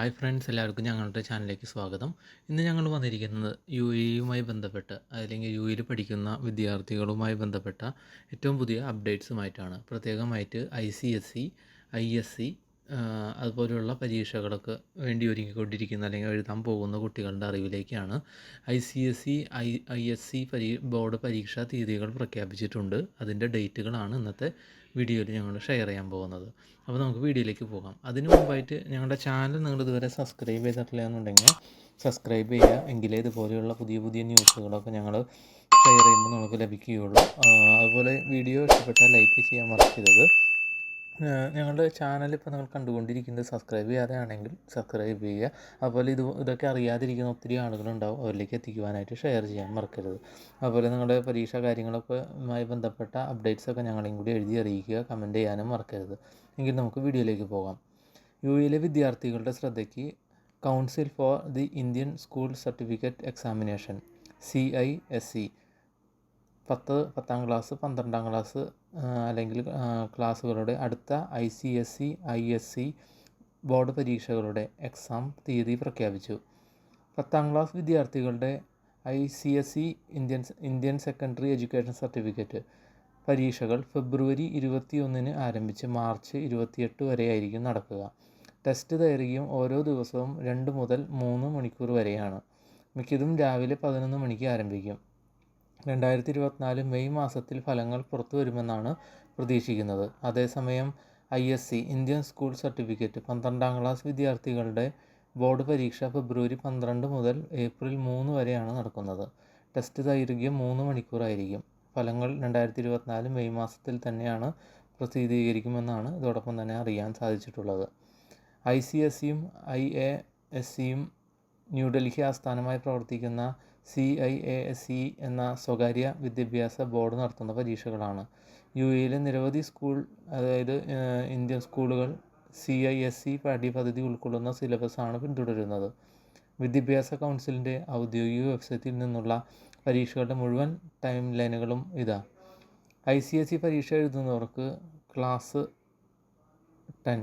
Hi friends, എല്ലാവർക്കും ഞങ്ങളുടെ ചാനലിലേക്ക് സ്വാഗതം. ഇന്ന് ഞങ്ങൾ വന്നിരിക്കുന്നത് യുമായി ബന്ധപ്പെട്ട് അല്ലെങ്കിൽ യുയിൽ പഠിക്കുന്ന വിദ്യാർത്ഥികളുമായി ബന്ധപ്പെട്ട ഏറ്റവും പുതിയ അപ്ഡേറ്റ്സുമായിട്ടാണ്. പ്രത്യേകമായിട്ട് ICSE, ISC അതുപോലെയുള്ള പരീക്ഷകളൊക്കെ വേണ്ടി ഒരുങ്ങിക്കൊണ്ടിരിക്കുന്ന അല്ലെങ്കിൽ എഴുതാൻ പോകുന്ന കുട്ടികളുടെ അറിവിലേക്കാണ്. ICSE, ISC ബോർഡ് പരീക്ഷാ തീയതികൾ പ്രഖ്യാപിച്ചിട്ടുണ്ട്. അതിൻ്റെ ഡേറ്റുകളാണ് ഇന്നത്തെ വീഡിയോയിൽ ഞങ്ങൾ ഷെയർ ചെയ്യാൻ പോകുന്നത്. അപ്പോൾ നമുക്ക് വീഡിയോയിലേക്ക് പോകാം. അതിനു മുമ്പായിട്ട് ഞങ്ങളുടെ ചാനൽ നിങ്ങൾ ഇതുവരെ സബ്സ്ക്രൈബ് ചെയ്തിട്ടില്ല എന്നുണ്ടെങ്കിൽ സബ്സ്ക്രൈബ് ചെയ്യുക. എങ്കിലേ ഇതുപോലെയുള്ള പുതിയ പുതിയ ന്യൂസുകളൊക്കെ ഞങ്ങൾ ഷെയർ ചെയ്യുമ്പോൾ നമുക്ക് ലഭിക്കുകയുള്ളൂ. അതുപോലെ വീഡിയോ ഇഷ്ടപ്പെട്ടാൽ ലൈക്ക് ചെയ്യാൻ മറക്കരുത്. ഞങ്ങളുടെ ചാനൽ ഇപ്പോൾ നിങ്ങൾ കണ്ടുകൊണ്ടിരിക്കുന്നത് സബ്സ്ക്രൈബ് ചെയ്യാതെ ആണെങ്കിൽ സബ്സ്ക്രൈബ് ചെയ്യുക. അതുപോലെ ഇതൊക്കെ അറിയാതിരിക്കുന്ന ഒത്തിരി ആളുകളുണ്ടാവും, അവരിലേക്ക് എത്തിക്കുവാനായിട്ട് ഷെയർ ചെയ്യാൻ മറക്കരുത്. അതുപോലെ നിങ്ങളുടെ പരീക്ഷാ കാര്യങ്ങളൊക്കെ ബന്ധപ്പെട്ട അപ്ഡേറ്റ്സൊക്കെ ഞങ്ങളെയും കൂടി എഴുതി അറിയിക്കുക, കമൻറ്റ് ചെയ്യാനും മറക്കരുത്. എങ്കിൽ നമുക്ക് വീഡിയോയിലേക്ക് പോകാം. യുഎയിലെ വിദ്യാർത്ഥികളുടെ ശ്രദ്ധയ്ക്ക് council for the Indian school certificate examination CISE 10ാം class 12ാം class അല്ലെങ്കിൽ ക്ലാസ്സുകളുടെ അടുത്ത ICSE, ISC ബോർഡ് പരീക്ഷകളുടെ എക്സാം തീയതി പ്രഖ്യാപിച്ചു. 10ാം ക്ലാസ് വിദ്യാർത്ഥികളുടെ ICSE Indian secondary education certificate പരീക്ഷകൾ ഫെബ്രുവരി 21 ആരംഭിച്ച് മാർച്ച് 28 വരെയായിരിക്കും നടക്കുക. ടെസ്റ്റ് ദൈർഘ്യം ഓരോ ദിവസവും 2 മുതൽ 3 മണിക്കൂർ വരെയാണ്. മിക്കതും രാവിലെ 11 മണിക്ക് ആരംഭിക്കും. 2024 മെയ് മാസത്തിൽ ഫലങ്ങൾ പുറത്തു വരുമെന്നാണ് പ്രതീക്ഷിക്കുന്നത്. അതേസമയം ISC Indian school certificate 12ാം class വിദ്യാർത്ഥികളുടെ ബോർഡ് പരീക്ഷ ഫെബ്രുവരി 12 മുതൽ ഏപ്രിൽ 3 വരെയാണ് നടക്കുന്നത്. ടെസ്റ്റ് ദൈർഘ്യം 3 മണിക്കൂറായിരിക്കും. ഫലങ്ങൾ 2024 മെയ് മാസത്തിൽ തന്നെയാണ് പ്രസിദ്ധീകരിക്കുമെന്നാണ് ഇതോടൊപ്പം തന്നെ അറിയാൻ സാധിച്ചിട്ടുള്ളത്. ICSEയും IASCയും ന്യൂഡൽഹി ആസ്ഥാനമായി പ്രവർത്തിക്കുന്ന CIASE എന്ന സ്വകാര്യ വിദ്യാഭ്യാസ ബോർഡ് നടത്തുന്ന പരീക്ഷകളാണ്. യുഎയിലെ നിരവധി ഇന്ത്യൻ സ്കൂളുകൾ CISE പാഠ്യപദ്ധതി ഉൾക്കൊള്ളുന്ന സിലബസാണ് പിന്തുടരുന്നത്. വിദ്യാഭ്യാസ കൗൺസിലിൻ്റെ ഔദ്യോഗിക വെബ്സൈറ്റിൽ നിന്നുള്ള പരീക്ഷകളുടെ മുഴുവൻ ടൈം ലൈനുകളും ഇതാ. ICSE പരീക്ഷ എഴുതുന്നവർക്ക് ക്ലാസ് 10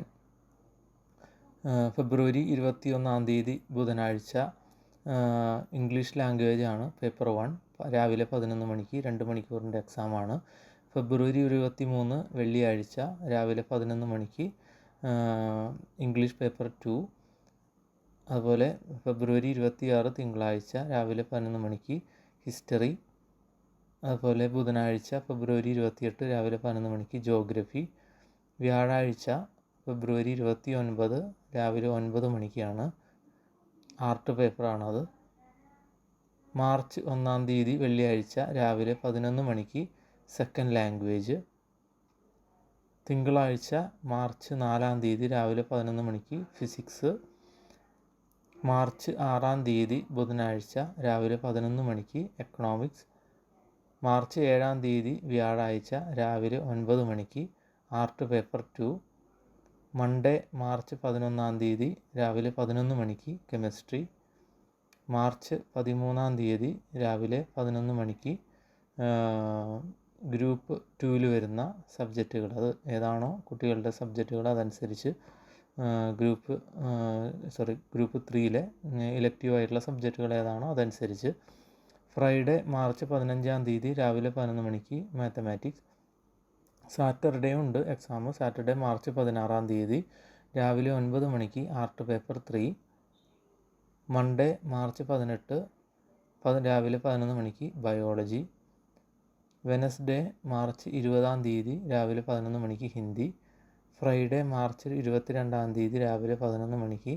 ഫെബ്രുവരി 21 ബുധനാഴ്ച ഇംഗ്ലീഷ് ലാംഗ്വേജ് ആണ് പേപ്പർ 1. രാവിലെ 11 മണിക്ക് 2 മണിക്കൂറിൻ്റെ എക്സാമാണ്. ഫെബ്രുവരി 23 വെള്ളിയാഴ്ച രാവിലെ 11 മണിക്ക് ഇംഗ്ലീഷ് പേപ്പർ 2. അതുപോലെ ഫെബ്രുവരി 26 തിങ്കളാഴ്ച രാവിലെ 11 മണിക്ക് ഹിസ്റ്ററി. അതുപോലെ ബുധനാഴ്ച ഫെബ്രുവരി 28 രാവിലെ 11 മണിക്ക് ജോഗ്രഫി. വ്യാഴാഴ്ച ഫെബ്രുവരി 29 രാവിലെ 9 മണിക്കാണ് ആർട്ട് പേപ്പറാണത്. മാർച്ച് 1 വെള്ളിയാഴ്ച രാവിലെ 11 മണിക്ക് സെക്കൻഡ് ലാംഗ്വേജ്. തിങ്കളാഴ്ച മാർച്ച് 4 രാവിലെ 11 മണിക്ക് ഫിസിക്സ്. മാർച്ച് 6 ബുധനാഴ്ച രാവിലെ 11 മണിക്ക് എക്കണോമിക്സ്. മാർച്ച് 7 വ്യാഴാഴ്ച രാവിലെ 9 മണിക്ക് ആർട്ട് പേപ്പർ 2. മൺഡേ മാർച്ച് 11 രാവിലെ 11 മണിക്ക് കെമിസ്ട്രി. മാർച്ച് 13 രാവിലെ 11 മണിക്ക് ഗ്രൂപ്പ് 2 വരുന്ന സബ്ജക്റ്റുകൾ, അത് ഏതാണോ കുട്ടികളുടെ സബ്ജക്റ്റുകൾ അതനുസരിച്ച് ഗ്രൂപ്പ് 3 ഇലക്റ്റീവായിട്ടുള്ള സബ്ജക്റ്റുകൾ ഏതാണോ അതനുസരിച്ച്. ഫ്രൈഡേ മാർച്ച് 15 രാവിലെ 11 മണിക്ക് മാത്തമാറ്റിക്സ്. സാറ്റർഡേ ഉണ്ട് എക്സാം. സാറ്റർഡേ മാർച്ച് 16 രാവിലെ 9 മണിക്ക് ആർട്ട് പേപ്പർ 3. മൺഡേ മാർച്ച് 18 രാവിലെ 11 മണിക്ക് ബയോളജി. വെനസ്ഡേ മാർച്ച് 20 രാവിലെ 11 മണിക്ക് ഹിന്ദി. ഫ്രൈഡേ മാർച്ച് 22 രാവിലെ 11 മണിക്ക്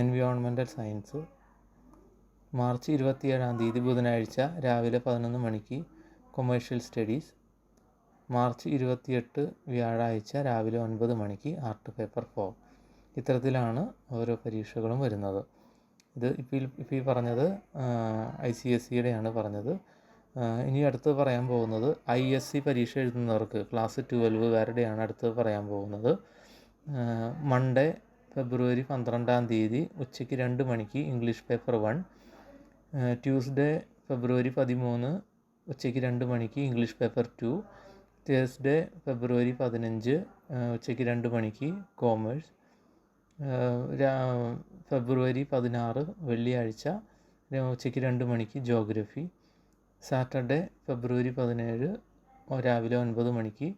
എൻവയോൺമെൻറ്റൽ സയൻസ്. മാർച്ച് 27 ബുധനാഴ്ച രാവിലെ 11 മണിക്ക് കൊമേഴ്ഷ്യൽ സ്റ്റഡീസ്. മാർച്ച് 28 വ്യാഴാഴ്ച രാവിലെ 9 മണിക്ക് ആർട്ട് പേപ്പർ 4. ഇത്തരത്തിലാണ് ഓരോ പരീക്ഷകളും വരുന്നത്. ഇത് ഇപ്പോൾ ഈ പറഞ്ഞത് ICSEയുടെയാണ് പറഞ്ഞത്. ഇനി അടുത്ത് പറയാൻ പോകുന്നത് ISC പരീക്ഷ എഴുതുന്നവർക്ക് ക്ലാസ് 12കാരുടെയാണ് അടുത്ത് പറയാൻ പോകുന്നത്. മൺഡേ ഫെബ്രുവരി 12 ഉച്ചയ്ക്ക് 2 മണിക്ക് ഇംഗ്ലീഷ് പേപ്പർ 1. ട്യൂസ്ഡേ ഫെബ്രുവരി 13 ഉച്ചയ്ക്ക് 2 മണിക്ക് ഇംഗ്ലീഷ് പേപ്പർ 2. തേഴ്സ്ഡേ ഫെബ്രുവരി 15 ഉച്ചയ്ക്ക് 2 മണിക്ക് കോമേഴ്സ്. ഫെബ്രുവരി 16 വെള്ളിയാഴ്ച ഉച്ചയ്ക്ക് 2 മണിക്ക് ജോഗ്രഫി. സാറ്റർഡേ ഫെബ്രുവരി 17 രാവിലെ 9 മണിക്ക്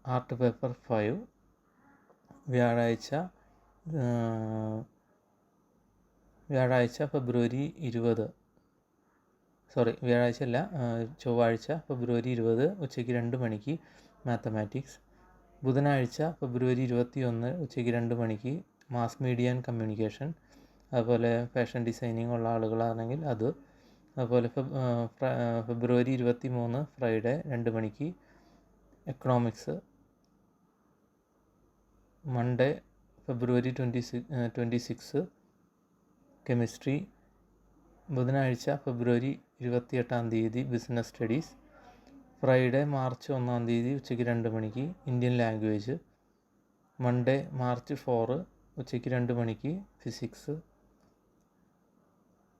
ആർട്ട് പേപ്പർ 5. വ്യാഴാഴ്ച ഫെബ്രുവരി 20 വ്യാഴാഴ്ച അല്ല, ചൊവ്വാഴ്ച ഫെബ്രുവരി 20 ഉച്ചയ്ക്ക് 2 മണിക്ക് മാത്തമാറ്റിക്സ്. ബുധനാഴ്ച ഫെബ്രുവരി 21 ഉച്ചയ്ക്ക് 2 മണിക്ക് മാസ് മീഡിയ ആൻഡ് കമ്മ്യൂണിക്കേഷൻ. അതുപോലെ ഫാഷൻ ഡിസൈനിങ് ഉള്ള ആളുകളാണെങ്കിൽ അത്. അതുപോലെ ഫെബ്രുവരി 23 ഫ്രൈഡേ 2 മണിക്ക് എക്കണോമിക്സ്. മൺഡേ ഫെബ്രുവരി 26 കെമിസ്ട്രി. ബുധനാഴ്ച ഫെബ്രുവരി 28 ബിസിനസ് സ്റ്റഡീസ്. ഫ്രൈഡേ മാർച്ച് 1 ഉച്ചയ്ക്ക് 2 മണിക്ക് ഇന്ത്യൻ ലാംഗ്വേജ്. മൺഡേ മാർച്ച് 4 ഉച്ചയ്ക്ക് 2 മണിക്ക് ഫിസിക്സ്.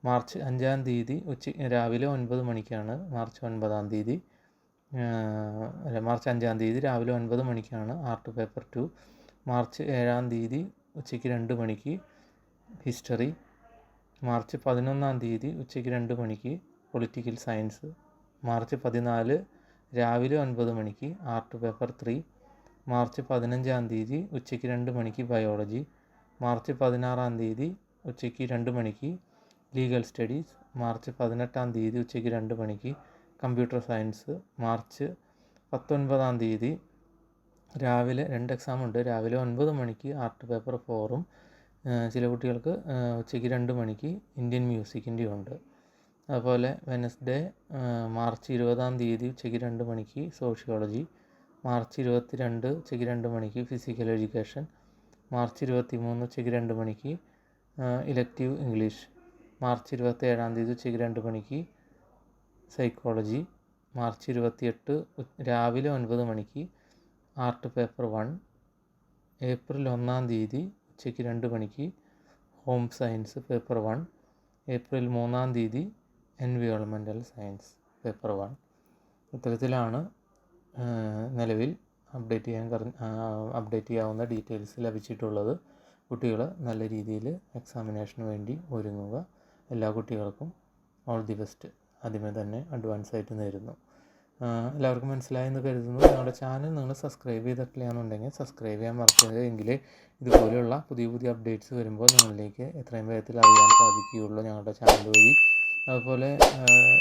മാർച്ച് 5 രാവിലെ 9 മണിക്കാണ് മാർച്ച് 5 രാവിലെ 9 മണിക്കാണ് ആർട്ട് പേപ്പർ 2. മാർച്ച് 7 ഉച്ചയ്ക്ക് 2 മണിക്ക് ഹിസ്റ്ററി. മാർച്ച് 11 ഉച്ചയ്ക്ക് 2 മണിക്ക് പൊളിറ്റിക്കൽ സയൻസ്. മാർച്ച് 14 രാവിലെ 9 മണിക്ക് ആർട്ട് പേപ്പർ 3. മാർച്ച് 15 ഉച്ചയ്ക്ക് 2 മണിക്ക് ബയോളജി. മാർച്ച് 16 ഉച്ചയ്ക്ക് 2 മണിക്ക് ലീഗൽ സ്റ്റഡീസ്. മാർച്ച് 18 ഉച്ചയ്ക്ക് 2 മണിക്ക് കമ്പ്യൂട്ടർ സയൻസ്. മാർച്ച് 19 രാവിലെ 2 എക്സാമുണ്ട്. രാവിലെ 9 മണിക്ക് ആർട്ട് പേപ്പർ 4ഉം ചില കുട്ടികൾക്ക് ഉച്ചയ്ക്ക് 2 മണിക്ക് ഇന്ത്യൻ മ്യൂസിക്കിൻ്റെ ഉണ്ട്. അതുപോലെ വെനസ്ഡേ മാർച്ച് 20 ഉച്ചയ്ക്ക് 2 മണിക്ക് സോഷ്യോളജി. മാർച്ച് 22 ഉച്ചയ്ക്ക് 2 മണിക്ക് ഫിസിക്കൽ എഡ്യൂക്കേഷൻ. മാർച്ച് 23 ഉച്ചയ്ക്ക് 2 മണിക്ക് ഇലക്റ്റീവ് ഇംഗ്ലീഷ്. മാർച്ച് 27 ഉച്ചയ്ക്ക് 2 മണിക്ക് സൈക്കോളജി. മാർച്ച് 28 രാവിലെ 9 മണിക്ക് ആർട്ട് പേപ്പർ 1. ഏപ്രിൽ 1 ഉച്ചയ്ക്ക് 2 മണിക്ക് home science paper 1. April 3 environmental science paper 1. ഇത്തരത്തിലാണ് നിലവിൽ അപ്ഡേറ്റ് ചെയ്യാവുന്ന ഡീറ്റെയിൽസ് ലഭിച്ചിട്ടുള്ളത്. കുട്ടികൾ നല്ല രീതിയിൽ എക്സാമിനേഷന് വേണ്ടി ഒരുങ്ങുക. എല്ലാ കുട്ടികൾക്കും ഓൾ ദി ബെസ്റ്റ് ആദ്യമേ തന്നെ അഡ്വാൻസ് ആയിട്ട് നേരുന്നു. എല്ലാവർക്കും മനസ്സിലായെന്ന് കരുതുന്നു. ഞങ്ങളുടെ ചാനൽ നിങ്ങൾ സബ്സ്ക്രൈബ് ചെയ്തിട്ടില്ല എന്നുണ്ടെങ്കിൽ സബ്സ്ക്രൈബ് ചെയ്യാൻ മറക്കരുത്. എങ്കിലേ ഇതുപോലെയുള്ള പുതിയ അപ്ഡേറ്റ്സ് വരുമ്പോൾ നിങ്ങളിലേക്ക് എത്രയും വേഗത്തിൽ അറിയാൻ സാധിക്കുകയുള്ളൂ ഞങ്ങളുടെ ചാനൽ വഴി. അതുപോലെ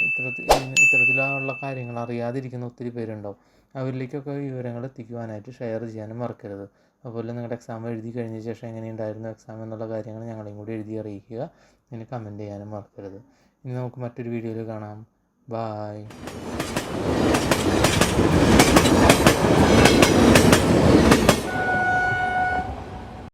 ഇത്തരത്തിലുള്ള കാര്യങ്ങൾ അറിയാതിരിക്കുന്ന ഒത്തിരി പേരുണ്ടാവും. അവരിലേക്കൊക്കെ വിവരങ്ങൾ എത്തിക്കുവാനായിട്ട് ഷെയർ ചെയ്യാനും മറക്കരുത്. അതുപോലെ നിങ്ങളുടെ എക്സാം എഴുതി കഴിഞ്ഞ ശേഷം എങ്ങനെയുണ്ടായിരുന്നു എക്സാം എന്നുള്ള കാര്യങ്ങൾ ഞങ്ങളെയും കൂടി എഴുതി അറിയിക്കുക. ഇനി കമൻറ്റ് ചെയ്യാനും മറക്കരുത്. ഇനി നമുക്ക് മറ്റൊരു വീഡിയോയിൽ കാണാം. ബായ്.